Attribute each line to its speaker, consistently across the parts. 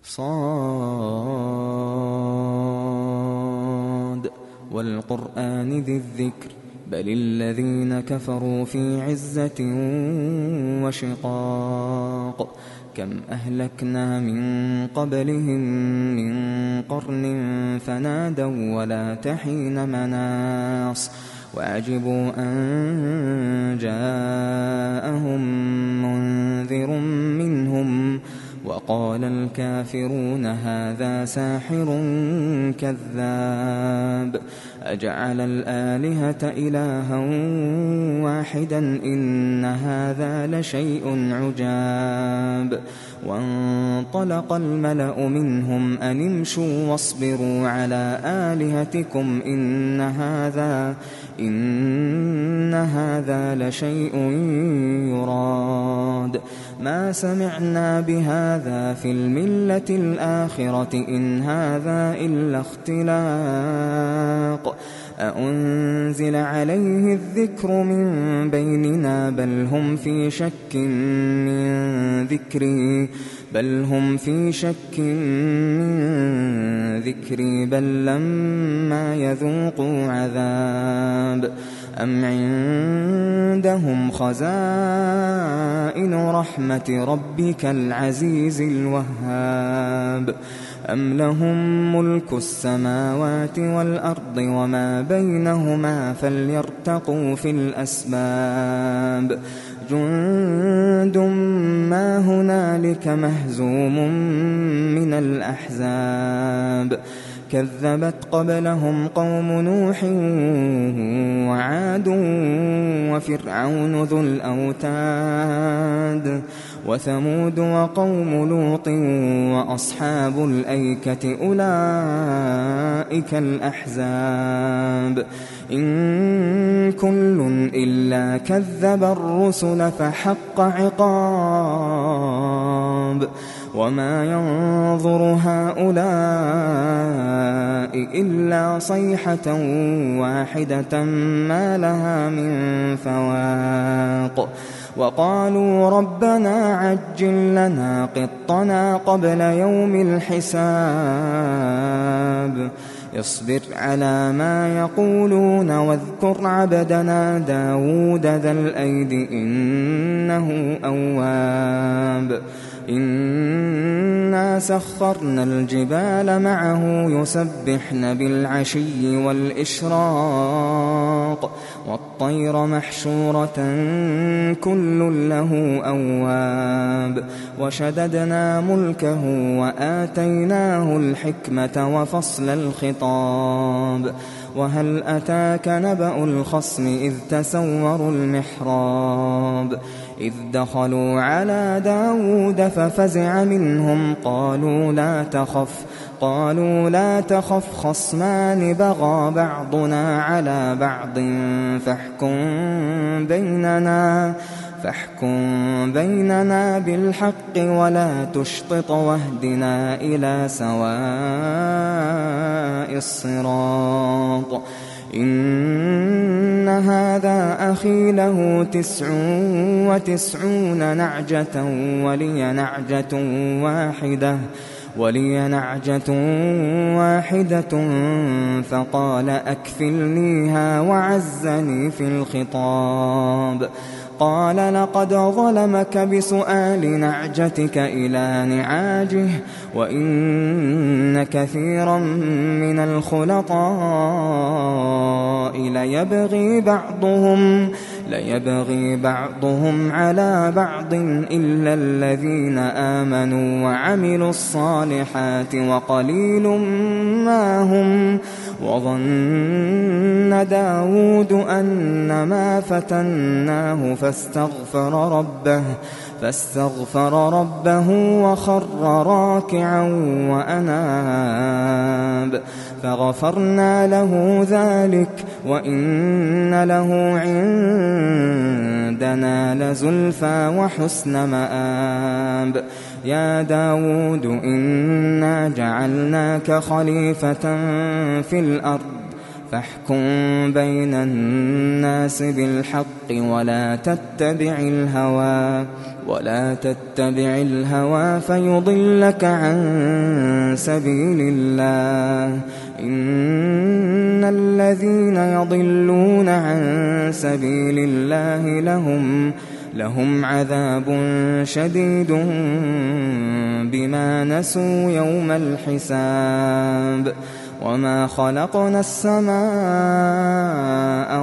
Speaker 1: صاد والقرآن ذي الذكر بل الذين كفروا في عزة وشقاق كم أهلكنا من قبلهم من قرن فنادوا ولا تحين مناص وعجبوا أن جاءهم منذر منهم وقال الكافرون هذا ساحر كذاب أجعل الآلهة إلها واحدا إن هذا لشيء عجاب وانطلق الملأ منهم أن امشوا واصبروا على آلهتكم إن هذا لشيء يراد ما سمعنا بهذا في الملة الآخرة إن هذا إلا اختلاق أأنزل عليه الذكر من بيننا بل هم في شك من ذكري بل لما يذوقوا عذاب أم عندهم خزائن رحمة ربك العزيز الوهاب أم لهم ملك السماوات والأرض وما بينهما فليرتقوا في الأسباب جند ما هنالك مهزوم من الأحزاب كذبت قبلهم قوم نوح وعاد وفرعون ذو الأوتاد وثمود وقوم لوط وأصحاب الأيكة أولئك الأحزاب إن كل إلا كذب الرسل فحق عقاب وما ينظر هؤلاء إلا صيحة واحدة ما لها من فواق وقالوا ربنا عجل لنا قطنا قبل يوم الحساب اصبر على ما يقولون واذكر عبدنا داود ذا الأيد إنه أواب إنا سخرنا الجبال معه يسبحن بالعشي والإشراق والطير محشورة كل له أواب وشددنا ملكه وآتيناه الحكمة وفصل الخطاب وهل أتاك نبأ الخصم إذ تسوروا المحراب إذ دخلوا على داود ففزع منهم قالوا لا تخف خصمان بغى بعضنا على بعض فاحكم بيننا بالحق ولا تشطط واهدنا إلى سواء الصراط إن هذا أخي له 99 نعجة ولي نعجة واحدة فقال أكفلنيها وعزني في الخطاب قال لقد ظلمك بسؤال نعجتك إلى نعاجه وإن كثيرا من الخلطاء ليبغي بعضهم على بعض إلا الذين آمنوا وعملوا الصالحات وقليل ما هم وظن داود أنما فتناه فاستغفر ربه وخر راكعا وأناب فغفرنا له ذلك وإن له عندنا لزلفى وحسن مآب يا داود إنا جعلناك خليفة في الأرض فاحكم بين الناس بالحق ولا تتبع الهوى فيضلك عن سبيل الله. إن الذين يضلون عن سبيل الله لهم عذاب شديد بما نسوا يوم الحساب. وما خلقنا السماء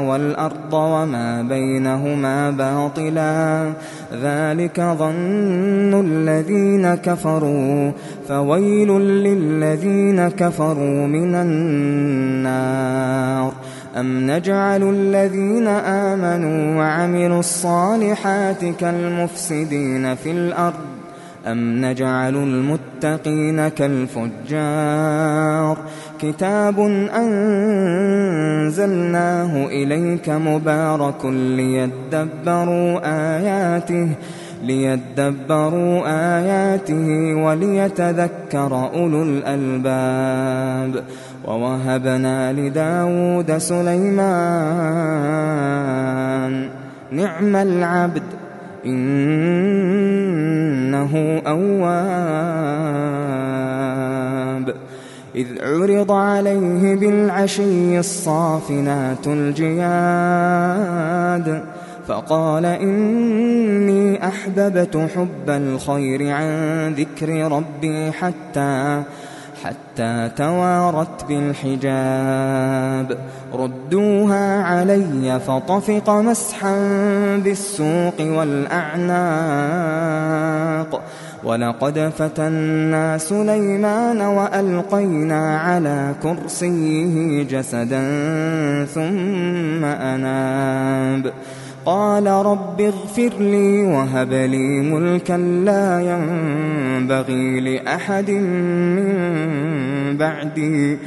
Speaker 1: والأرض وما بينهما باطلا ذلك ظن الذين كفروا فويل للذين كفروا من النار. أم نجعل الذين آمنوا وعملوا الصالحات كالمفسدين في الأرض أم نجعل المتقين كالفجار. كتاب أنزلناه إليك مبارك ليدبروا آياته وليتذكر أولو الألباب. ووهبنا لداود سليمان نعم العبد إنه أواب. إذ عرض عليه بالعشي الصافنات الجياد فقال إني أحببت حب الخير عن ذكر ربي حتى توارت بالحجاب. ردوها علي فطفق مسحا بالسوق والأعناق. ولقد فتنا سليمان وألقينا على كرسيه جسدا ثم أناب. قال رب اغفر لي وهب لي ملكا لا ينبغي لأحد من بعدي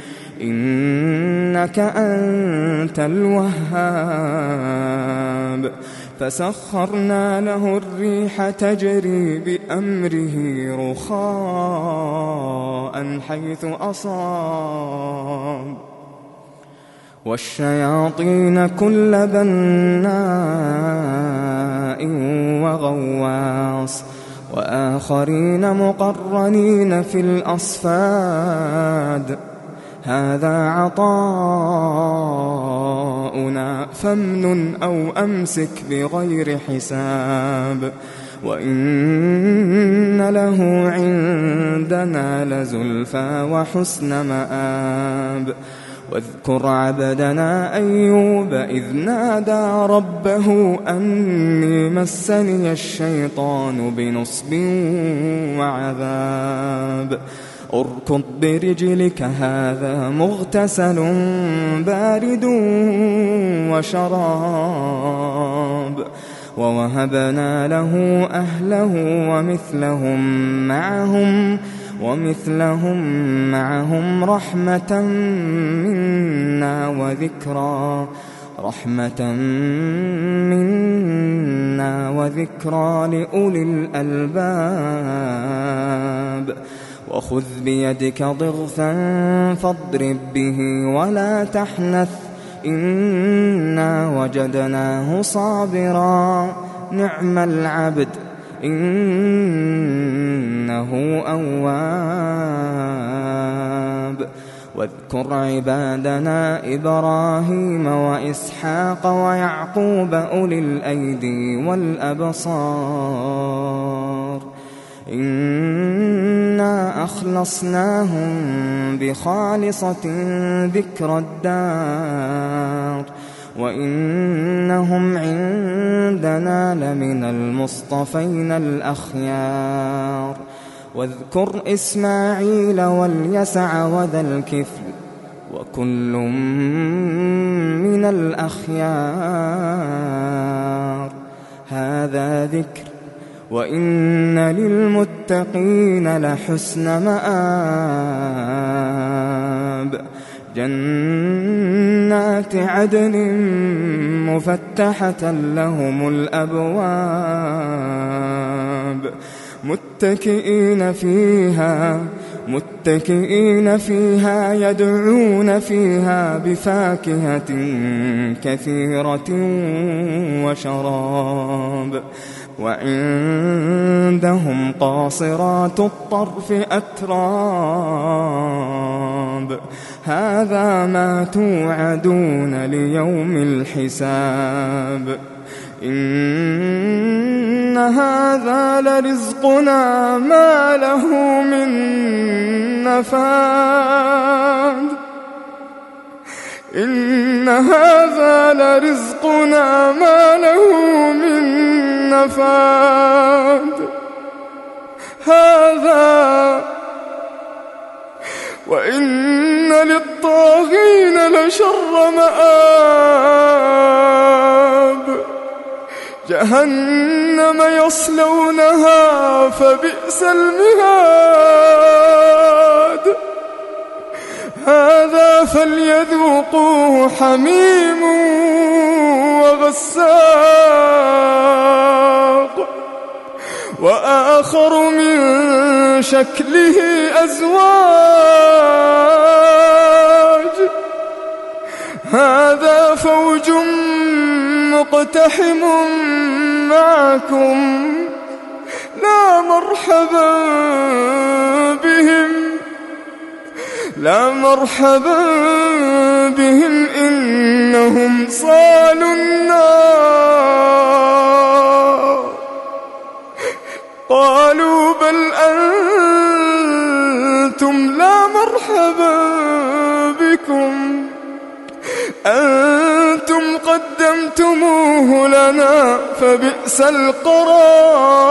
Speaker 1: إنك أنت الوهاب. فسخرنا له الريح تجري بأمره رخاء حيث أصاب والشياطين كل بناء وغواص وآخرين مقرنين في الأصفاد. هذا عطاؤنا فامنن أو أمسك بغير حساب. وإن له عندنا لزلفى وحسن مآب. واذكر عبدنا أيوب إذ نادى ربه أني مسني الشيطان بنصب وعذاب. اركض برجلك هذا مغتسل بارد وشراب. ووهبنا له أهله ومثلهم معهم رحمة منا وذكرى لأولي الألباب. وخذ بيدك ضغثا فاضرب به ولا تحنث إنا وجدناه صابرا نعم العبد إنه أواب. واذكر عبادنا إبراهيم وإسحاق ويعقوب أولي الأيدي والأبصار إنا أخلصناهم بخالصة ذكر الدار وإنهم عندنا لمن المصطفين الأخيار. واذكر إسماعيل واليسع وذا الكفل وكل من الأخيار. هذا ذكر وإن للمتقين لحسن مآب. جنات عدن مفتحة لهم الأبواب متكئين متكئين فيها يدعون فيها بفاكهة كثيرة وشراب وعندهم قاصرات الطرف أتراب هذا ما توعدون ليوم الحساب إن هذا لرزقنا ما له من نفاد إن هذا لرزقنا ما له من نفاد هذا وإن للطاغين لشر مآب جهنم يصلونها فبئس المهاد هذا فليذوقوه حميم وغساق وآخر من شكله أزواج هذا فوج مقتحم معكم لا مرحبا بهم إنهم صالوا النار قالوا بل أنتم لا مرحبا بكم أنتم قدمتموه لنا فبئس القرار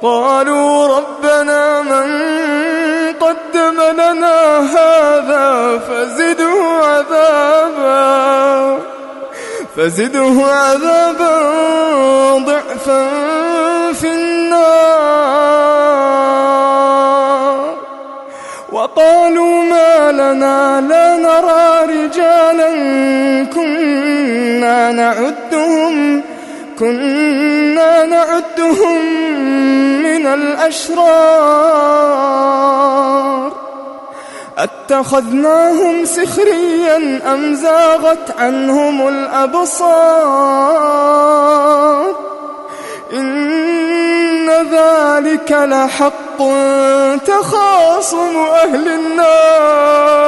Speaker 1: قالوا ربنا من قدم لنا هذا فزده عذابا ضعفا في النار وقالوا ما لنا لا نرى رجالا كنا نعدهم من الأشرار أتخذناهم سخريا أم زاغت عنهم الأبصار إن ذلك لحق تخاصم أهل النار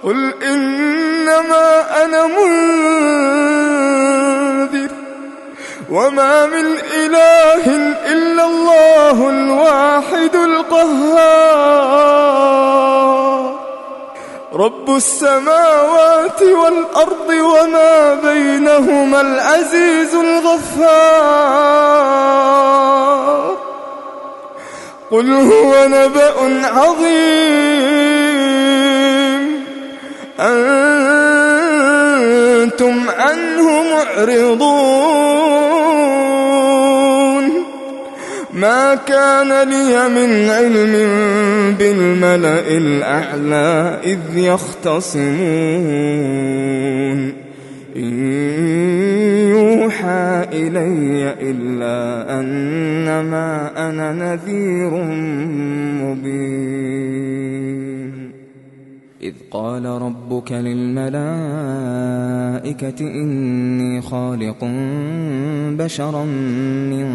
Speaker 1: قل إنما أنا منذر وما من إله إلا الله الواحد القهار رب السماوات والأرض وما بينهما العزيز الغفار قل هو نبأ عظيم أنتم عنه معرضون ما كان لي من علم بالملأ الأعلى إذ يختصمون إن يوحى إلي إلا أنما أنا نذير مبين إذ قال ربك للملائكة إني خالق بشرا من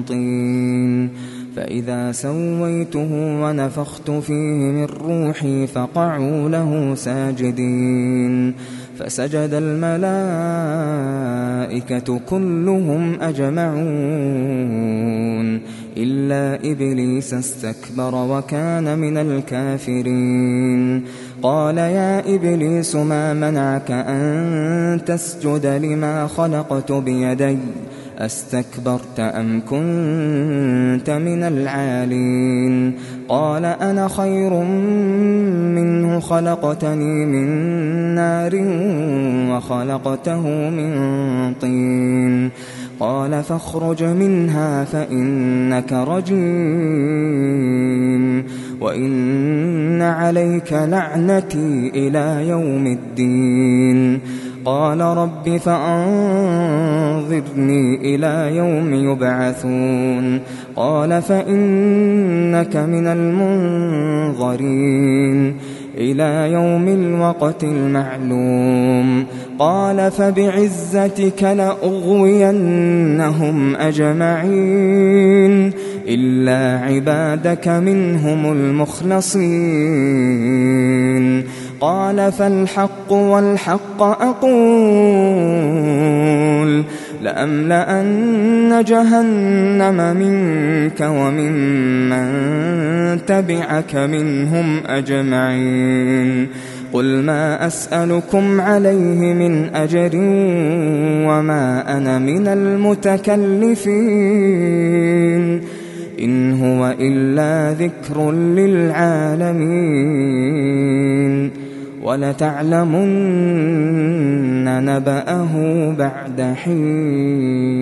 Speaker 1: طين فإذا سويته ونفخت فيه من روحي فقعوا له ساجدين فسجد الملائكة كلهم أجمعون إلا إبليس استكبر وكان من الكافرين قال يا إبليس ما منعك أن تسجد لما خلقت بيدي أستكبرت أم كنت من العالين قال أنا خير منه خلقتني من نار وخلقته من طين قال فاخرج منها فإنك رجيم وإن عليك لعنتي إلى يوم الدين قال رب فأنظرني إلى يوم يبعثون قال فإنك من المنظرين إلى يوم الوقت المعلوم قال فبعزتك لأغوينهم أجمعين إلا عبادك منهم المخلصين قال فالحق والحق أقول لأملأن جهنم منك وممن تبعك منهم أجمعين قل ما أسألكم عليه من أجر وما أنا من المتكلفين إن هو إلا ذكر للعالمين ولتعلمن نبأه بعد حين.